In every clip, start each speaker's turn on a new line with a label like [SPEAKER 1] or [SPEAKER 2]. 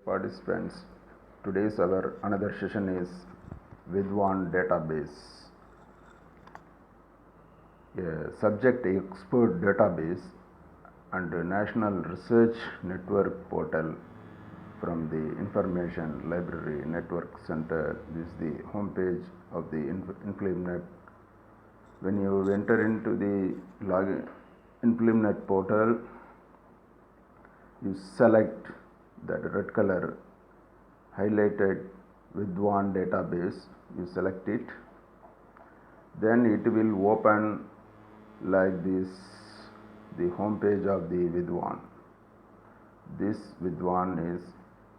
[SPEAKER 1] participants. Today's our another session is Vidwan database, a subject expert database and a national research network portal from the Information Library Network Center. This is the homepage of the InfluMNet. When you enter into the login InfluMNet portal, you select that red color highlighted Vidwan database. You select it, then it will open like this, the home page of the Vidwan. This Vidwan is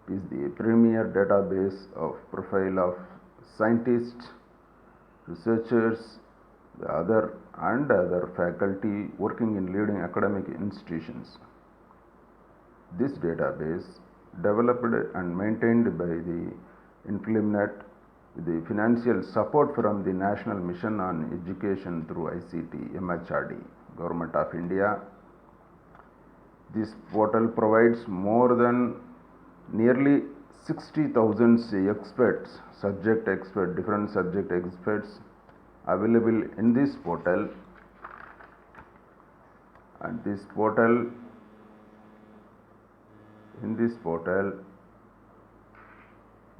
[SPEAKER 1] the premier database of profile of scientists, researchers, other faculty working in leading academic institutions. This database, developed and maintained by the InfluMNet with the financial support from the National Mission on Education through ICT, MHRD, Government of India. This portal provides more than nearly 60,000 experts, different subject experts available in this portal. And in this portal,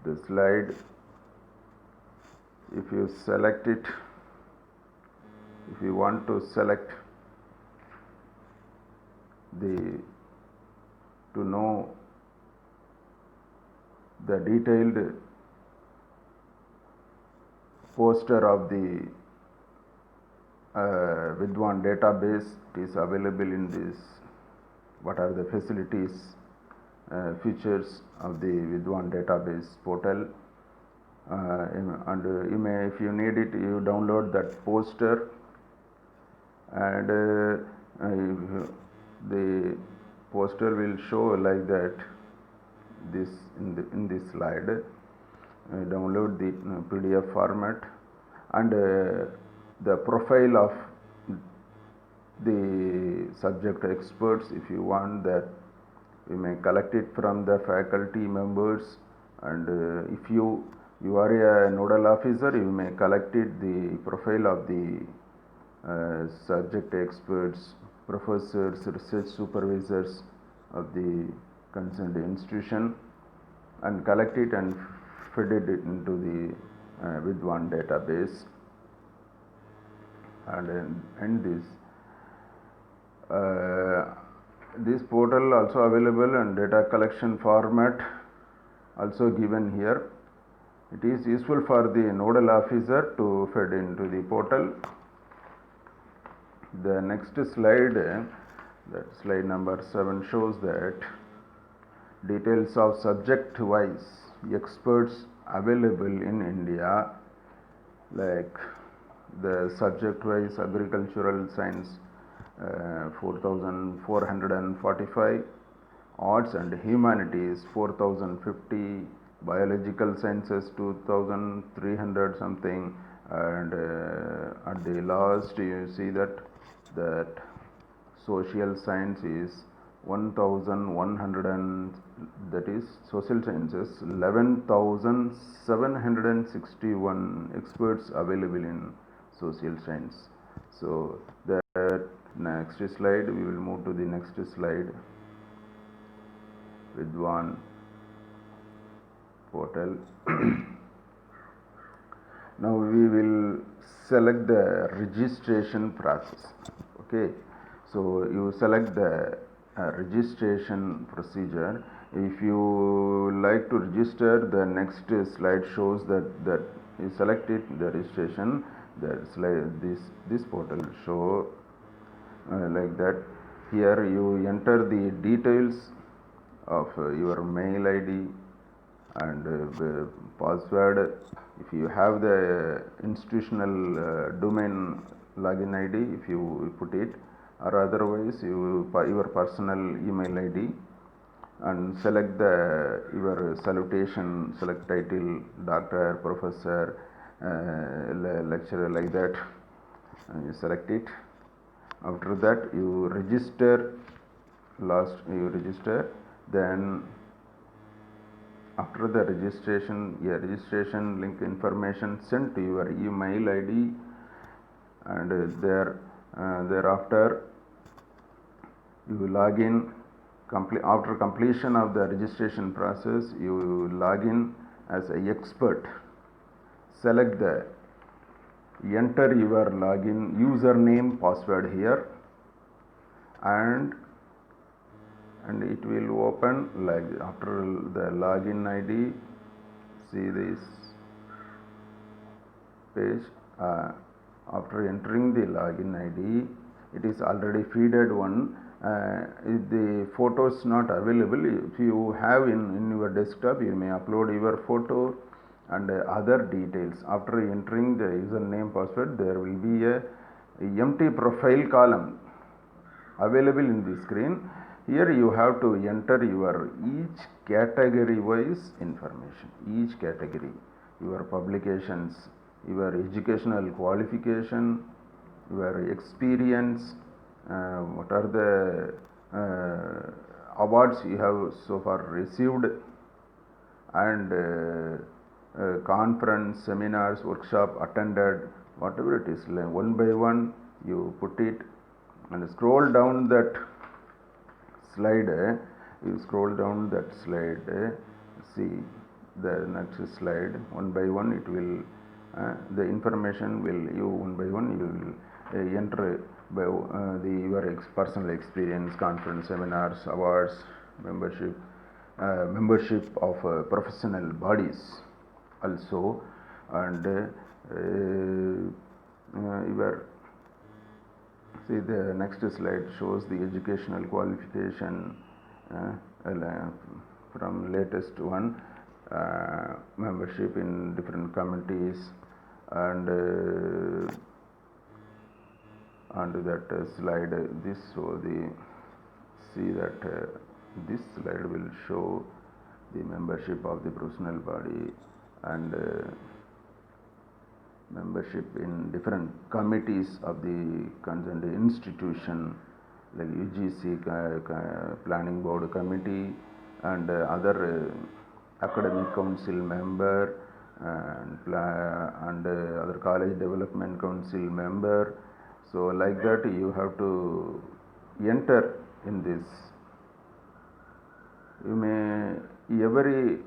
[SPEAKER 1] the slide, if you select it, if you want to select to know the detailed poster of the Vidwan database, it is available in this. What are the facilities, features of the Vidwan database portal? And you may, if you need it, you download that poster, and the poster will show like that. This in this slide, download the PDF format, and the profile of the subject experts. If you want that, you may collect it from the faculty members, and if you are a nodal officer, you may collect it, the profile of the subject experts, professors, research supervisors of the concerned institution, and collect it and feed it into the Vidwan database. And this portal also available, and data collection format also given here. It is useful for the nodal officer to feed into the portal. The next slide, that slide number 7, shows that details of subject wise experts available in India, like the subject wise agricultural science 4,445, arts and humanities 4,050, biological sciences 2,300 something, and at the last you see that social science is 1,100, and that is social sciences 11,761 experts available in social science. So the next slide, we will move to the next slide, Vidwan portal. Now we will select the registration process. Okay, so you select the registration procedure. If you like to register, the next slide shows that you select it, the registration. The slide, this portal show like that. Here you enter the details of your mail ID and password. If you have the institutional domain login ID, if you put it, or otherwise your personal email ID, and select your salutation, select title, doctor, professor, lecturer, like that, and you select it. After that you register, then after the registration, a registration link information sent to your email ID, and thereafter you log in. After completion of the registration process, you log in as an expert. Select the enter your login username password here, and it will open like after the login ID. See this page. After entering the login ID, it is already feeded one. If the photo is not available, if you have in your desktop, you may upload your photo and other details. After entering the username password, there will be a empty profile column available in the screen. Here you have to enter your each category wise information, each category, your publications, your educational qualification, your experience, what are the awards you have so far received, and conference, seminars, workshop attended, whatever it is. One by one you put it, and scroll down that slide. You scroll down that slide, see the next slide. One by one it will the information will you one by one you will enter by your personal experience, conference, seminars, awards, membership of professional bodies also, and your see the next slide shows the educational qualification from latest one, membership in different committees, and onto that slide this so the see that this slide will show the membership of the professional body and membership in different committees of the concerned institution, like UGC planning board committee and other academic council member and other college development council member. So like that you have to enter in this. You may every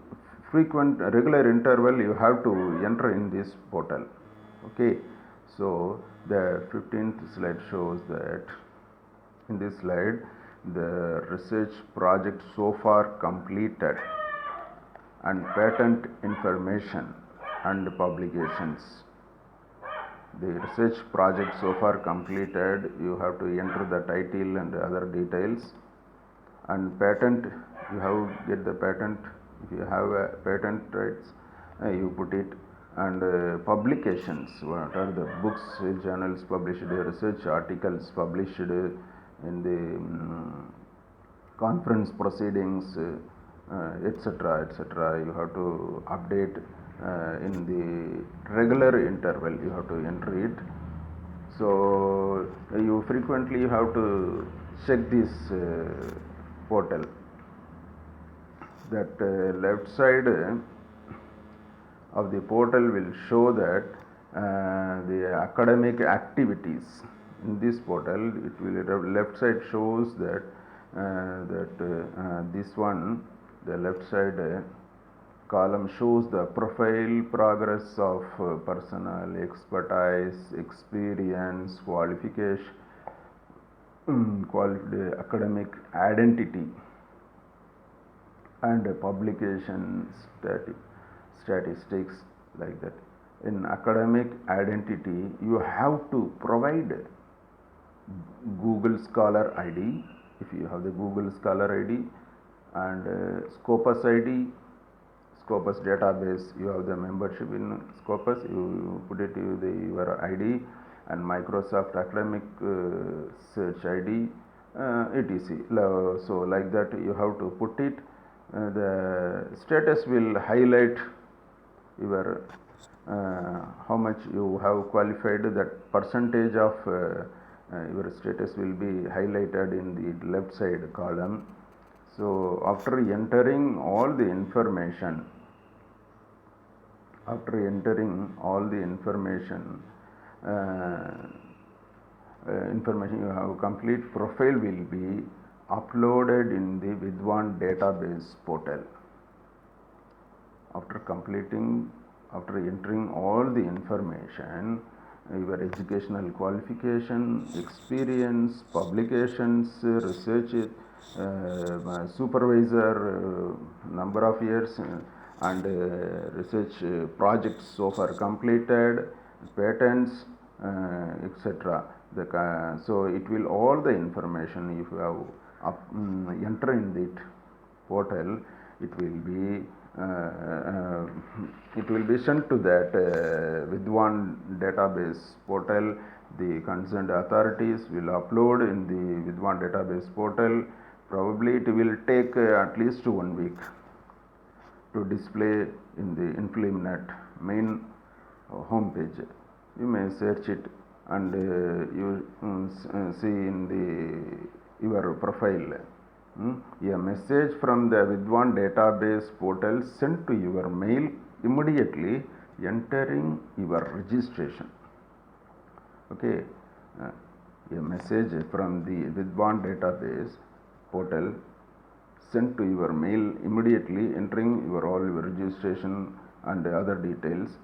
[SPEAKER 1] frequent regular interval you have to enter in this portal. Okay, so the 15th slide shows that in this slide the research project so far completed and patent information and publications. The research project so far completed, you have to enter the title and other details, and patent you have get the patent. If you have a patent rights, you put it, and publications, what are the books, journals published, research articles published in the conference proceedings, etc., etc. You have to update in the regular interval. You have to enter it. So you frequently have to check this portal. That left side of the portal will show that the academic activities. In this portal, it will left side shows that this one, the left side column shows the profile, progress of personal expertise, experience, qualification, academic identity, and publication statistics, like that. In academic identity, you have to provide Google Scholar ID if you have the Google Scholar ID, and Scopus ID, Scopus database. You have the membership in Scopus, you put it to your ID, and Microsoft Academic Search ID, etc. So like that you have to put it. The status will highlight your how much you have qualified. That percentage of your status will be highlighted in the left side column. So after entering all the information, uh, information, you have complete profile will be uploaded in the Vidwan database portal. After entering all the information, your educational qualification, experience, publications, research, supervisor, number of years, and research projects so far completed, patents, etc. So it will, all the information, if you have enter in that portal, it will be sent to that Vidwan database portal. The concerned authorities will upload in the Vidwan database portal. Probably it will take at least 1 week to display in the InfluMNet main home page. You may search it and you see in your profile. A message from the Vidwan database portal sent to your mail immediately entering your registration. Okay, a message from the Vidwan database portal sent to your mail immediately entering all your registration and other details.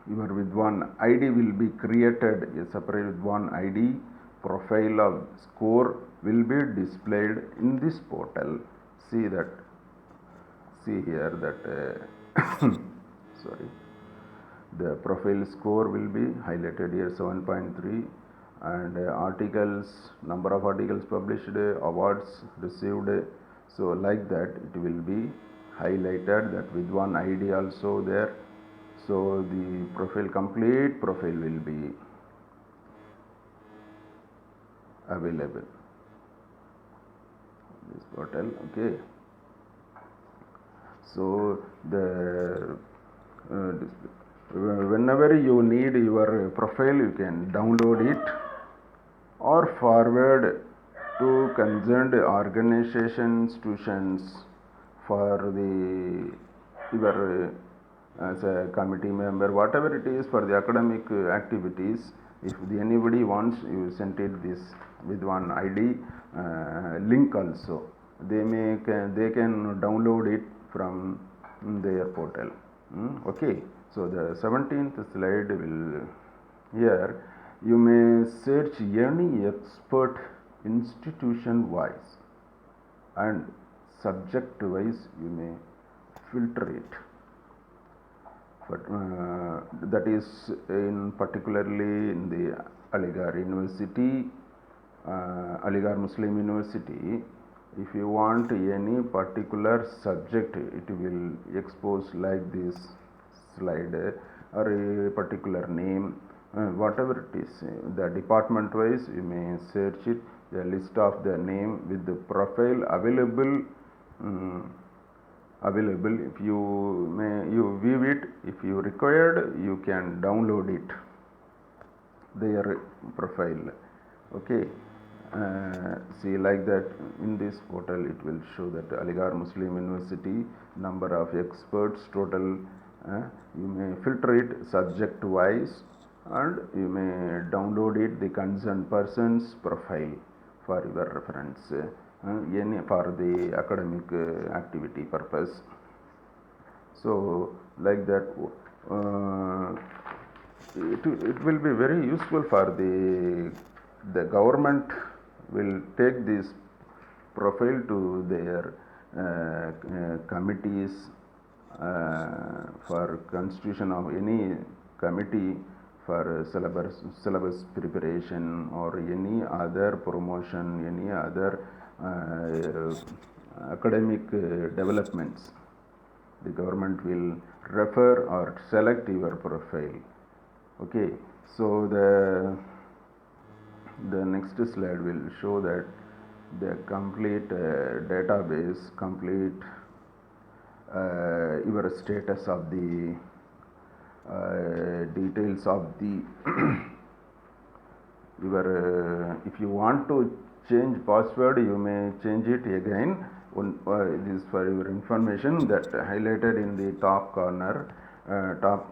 [SPEAKER 1] Your Vidwan ID will be created, a separate Vidwan ID. Profile of score will be displayed in this portal. See here that sorry, the profile score will be highlighted here, 7.3, and articles, number of articles published, awards received. So like that it will be highlighted, that Vidwan ID also there. So the complete profile will be available in this portal. Okay, so whenever you need your profile, you can download it or forward to concerned organization, institutions for your as a committee member, whatever it is, for the academic activities. If anybody wants, you send it this Vidwan ID link also. They can download it from their portal. Okay, so the 17th slide will, here you may search any expert institution wise and subject wise, you may filter it. But that is in particularly in the Aligarh University, Aligarh Muslim University. If you want any particular subject, it will expose like this slide, or a particular name, whatever it is. The department wise, you may search it, the list of the name with the profile available. If you view it, if you required, you can download it, their profile. Okay, see like that in this portal it will show that Aligarh Muslim University, number of experts total. You may filter it subject wise and you may download it, the concerned person's profile, for your reference, for the academic activity purpose. So like that, it will be very useful for the government will take this profile to their committees, for constitution of any committee for syllabus preparation or any other promotion, any other academic developments. The government will refer or select your profile. Okay, so the next slide will show that the complete database, complete your status of the details of the your if you want to change password, you may change it again. This is for your information, that highlighted in the top corner, top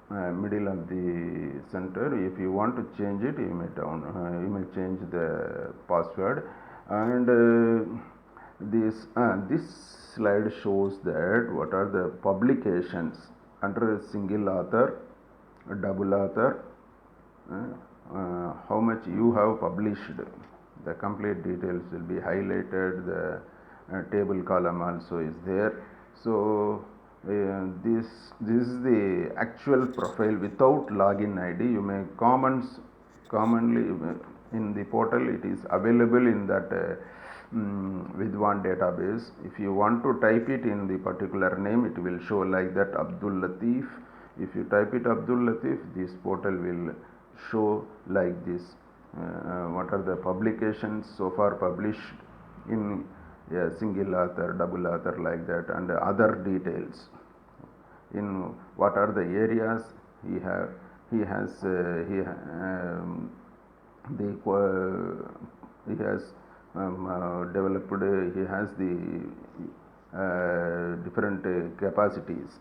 [SPEAKER 1] middle of the center. If you want to change it, you may change the password. And this slide shows that what are the publications under a single author, a double author, how much you have published. The complete details will be highlighted. The table column also is there. So this is the actual profile without login ID. You may commonly in the portal, it is available in that Vidwan database. If you want to type it in the particular name, it will show like that, Abdul Latif. If you type it Abdul Latif, this portal will show like this. What are the publications so far published in a single author, double author, like that, and other details. In what are the areas he has developed, he has the different capacities.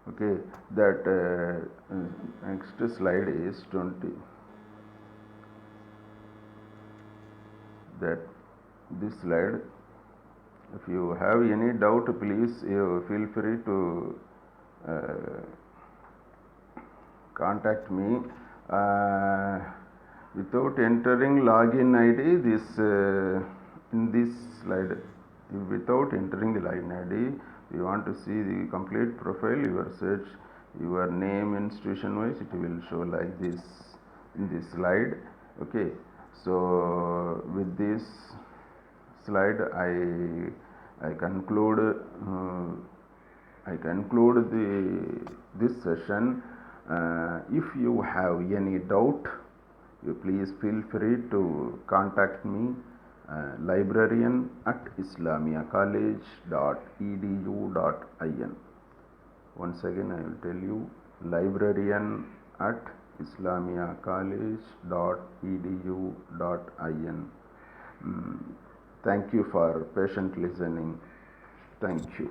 [SPEAKER 1] Okay, that next slide is 20. That this slide, if you have any doubt, please you feel free to contact me. Without entering login ID, this in this slide, without entering the login ID, you want to see the complete profile, your search, your name, institution wise, it will show like this in this slide. Okay, so with this slide, I conclude this session. If you have any doubt, you please feel free to contact me, librarian@islamiacollege.edu.in. Once again, I will tell you, librarian@islamiacollege.edu.in. Thank you for patient listening. Thank you.